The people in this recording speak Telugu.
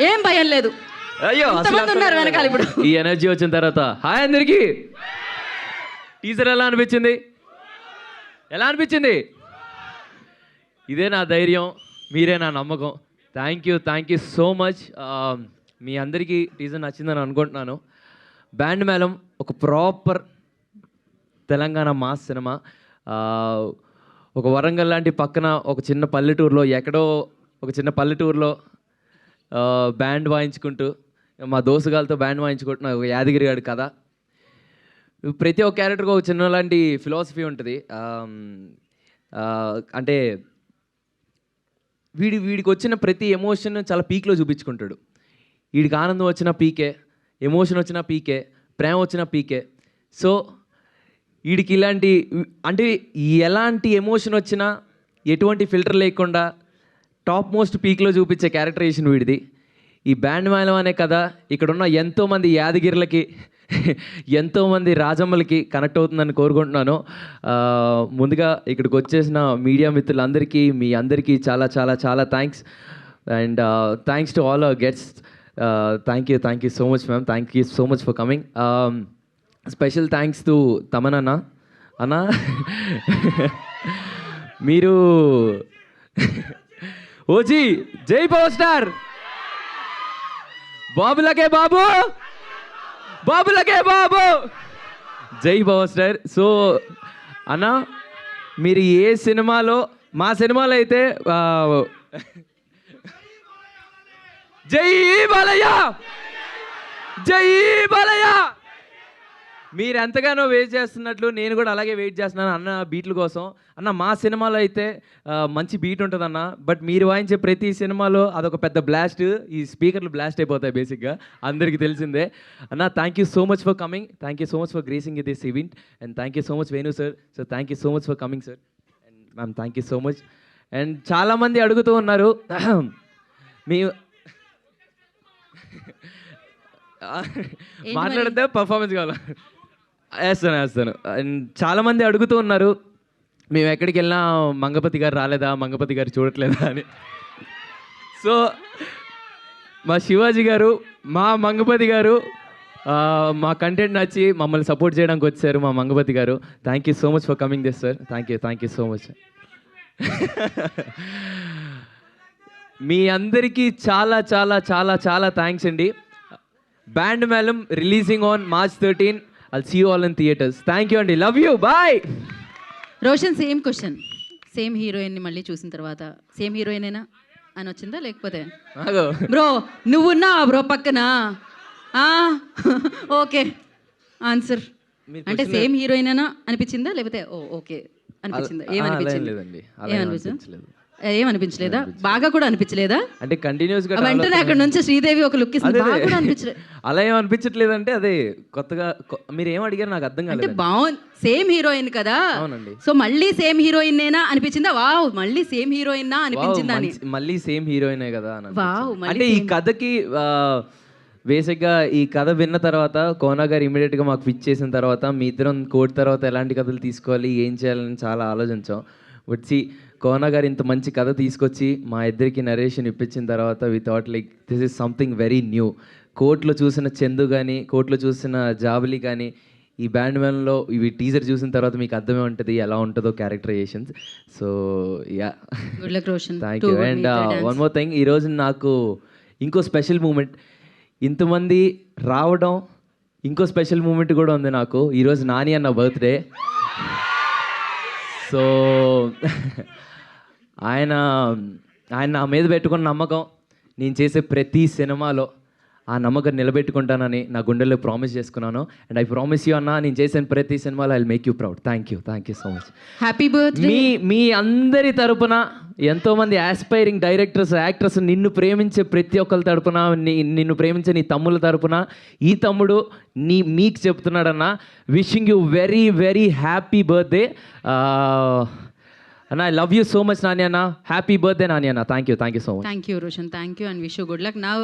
ఏం భయం లేదు. అయ్యో ఎంతమంది ఉన్నారు వెనకాల ఇప్పుడు. ఈ ఎనర్జీ వచ్చిన తర్వాత హాయ్ అందరికి. టీజర్ ఎలా అనిపించింది? ఎలా అనిపించింది? ఇదే నా ధైర్యం, మీరే నా నమ్మకం. Thank you so much. మీ అందరికీ టీజర్ నచ్చిందని అనుకుంటున్నాను. బ్యాండ్ మేళం ఒక ప్రాపర్ తెలంగాణ మాస్ సినిమా. ఒక వరంగల్ లాంటి పక్కన ఒక చిన్న పల్లెటూరులో, ఎక్కడో ఒక చిన్న పల్లెటూరులో బ్యాండ్ వాయించుకుంటూ, మా దోస్తుగాలతో బ్యాండ్ వాయించుకుంటున్న ఒక యాదగిరి గారి కథ. ప్రతి ఒక్క క్యారెక్టర్కి ఒక చిన్న లాంటి ఫిలాసఫీ ఉంటుంది. అంటే వీడికి వచ్చిన ప్రతి ఎమోషన్ చాలా పీక్లో చూపించుకుంటాడు. వీడికి ఆనందం వచ్చిన పీకే, ఎమోషన్ వచ్చిన పీకే, ప్రేమ వచ్చిన పీకే. సో వీడికి ఇలాంటి అంటే ఎలాంటి ఎమోషన్ వచ్చినా ఎటువంటి ఫిల్టర్ లేకుండా టాప్ మోస్ట్ పీక్లో చూపించే క్యారెక్టరైజేషన్ వీడిది. ఈ బ్యాండ్ మేళం అనే కథ ఇక్కడున్న ఎంతోమంది యాదగిరులకి, ఎంతోమంది రాజమ్మలకి కనెక్ట్ అవుతుందని కోరుకుంటున్నాను. ముందుగా ఇక్కడికి వచ్చేసిన మీడియా మిత్రులందరికీ, మీ అందరికీ చాలా చాలా చాలా thanks. And thanks to all our guests. Thank you so much ma'am. Thank you so much for coming. Special thanks to Thaman అన్న. మీరు ఓజీ జై పవర్ స్టార్, బాబులకే బాబు, బాబులకే బాబు, జై పవర్ స్టార్. సో అన్న, మీరు ఏ సినిమాలో, మా సినిమాలో అయితే జై బాలయ్య, జై బాలయ్య, మీరు ఎంతగానో వెయిట్ చేస్తున్నట్లు నేను కూడా అలాగే వెయిట్ చేస్తున్నాను అన్న బీట్ల కోసం. అన్న మా సినిమాలో అయితే మంచి బీట్ ఉంటుంది అన్న, బట్ మీరు వాయించే ప్రతి సినిమాలో అదొక పెద్ద బ్లాస్ట్. ఈ స్పీకర్లు బ్లాస్ట్ అయిపోతాయి బేసిక్గా, అందరికీ తెలిసిందే. అన్న thank you so much for coming. Thank you so much for gracing this event. And thank you so much Venu sir. So thank you so much for coming sir. And ma'am thank you so much. And చాలామంది అడుగుతూ ఉన్నారు మీ మాట్లాడితే పర్ఫార్మెన్స్ కావాలి. వేస్తాను. అండ్ చాలామంది అడుగుతూ ఉన్నారు, మేము ఎక్కడికి వెళ్ళినా మంగపతి గారు రాలేదా, మంగపతి గారు చూడట్లేదా అని. సో మా శివాజీ గారు, మా మంగపతి గారు మా కంటెంట్ నచ్చి మమ్మల్ని సపోర్ట్ చేయడానికి వచ్చారు. మా Mangapati garu, thank you so much for coming this sir. Thank you so much. మీ అందరికీ చాలా చాలా చాలా చాలా థ్యాంక్స్ అండి. Band Melam releasing on March 13. I'll see you all in theaters. Thank you అండి. Love you. Bye. Roshan, same question. Same హీరోయిన్ని మళ్ళీ చూసిన తర్వాత సేమ్ హీరోయినేనా అని వచ్చిందా, లేకపోతే బ్రో నువ్వున్నా బ్రో పక్కన? Okay answer. అంటే సేమ్ హీరోయినేనా అనిపించిందా, లేకపోతే ఓకే అనిపించిందా? ఏమనిపించలేదా? బాగా కూడా అనిపించలేదా? అంటే కంటిన్యూస్ గా వెంటనే అక్కడ నుంచి శ్రీదేవి ఒక లుక్ ఇస్తుంది, బాగా కూడా అనిపించలేదు. అలా ఏం అనిపించట్లేదు అంటే అదే కొత్తగా మీరు ఏం అడిగారు నాకు అర్థం కాలేదు. అంటే బాగుంది, సేమ్ హీరోయిన్ కదా. అవునండి. సో మళ్ళీ సేమ్ హీరోయిన్ నేనా అనిపించిందా? వావ్, మళ్ళీ సేమ్ హీరోయిన్ అనిపించిందా అని. మళ్ళీ సేమ్ హీరోయినే కదా అని. వావ్. అంటే ఈ కథకి బేసిక్గా ఈ కథ విన్న తర్వాత కోనా గారు ఇమీడియట్గా మాకు పిచ్ చేసిన తర్వాత మీ ఇద్దరం కోర్టు తర్వాత ఎలాంటి కథలు తీసుకోవాలి, ఏం చేయాలని చాలా ఆలోచించాం. వచ్చి కోనా గారు ఇంత మంచి కథ తీసుకొచ్చి మా ఇద్దరికి నరేషన్ ఇప్పించిన తర్వాత we thought like this is something very new. కోర్టులో చూసిన చందు కానీ, కోర్టులో చూసిన జాబిలి కానీ, ఈ బ్యాండ్ మేళంలో ఇవి టీజర్ చూసిన తర్వాత మీకు అర్థమే ఉంటుంది ఎలా ఉంటుందో characterisations. So yeah, thank you. And one more thing, ఈరోజు నాకు ఇంకో స్పెషల్ మూమెంట్, ఇంతమంది రావడం, ఇంకో స్పెషల్ మూమెంట్ కూడా ఉంది నాకు. ఈరోజు నాని అన్న బర్త్డే. సో ఆయన నా మీద పెట్టుకున్న నమ్మకం, నేను చేసే ప్రతి సినిమాలో ఆ నమ్మకం నిలబెట్టుకుంటానని నా గుండెల్లో ప్రామిస్ చేసుకున్నాను. అండ్ ఐ ప్రామిస్ యూ అన్న, నేను చేసిన ప్రతి సినిమాలో I will make you proud. Thank you so much. Happy birthday. మీ అందరి తరపున, ఎంతోమంది ఆస్పైరింగ్ డైరెక్టర్స్, యాక్టర్స్, నిన్ను ప్రేమించే ప్రతి ఒక్కరి తరపున, నిన్ను ప్రేమించే నీ తమ్ముల తరపున ఈ తమ్ముడు మీకు చెప్తున్నాడన్న, wishing you very very happy birthday అన్న. I love you so much Nani అన్న. హ్యాపీ బర్త్డే నాని అన్న. Thank you so much. Thank you Roshan. Thank you and wish you good luck. Now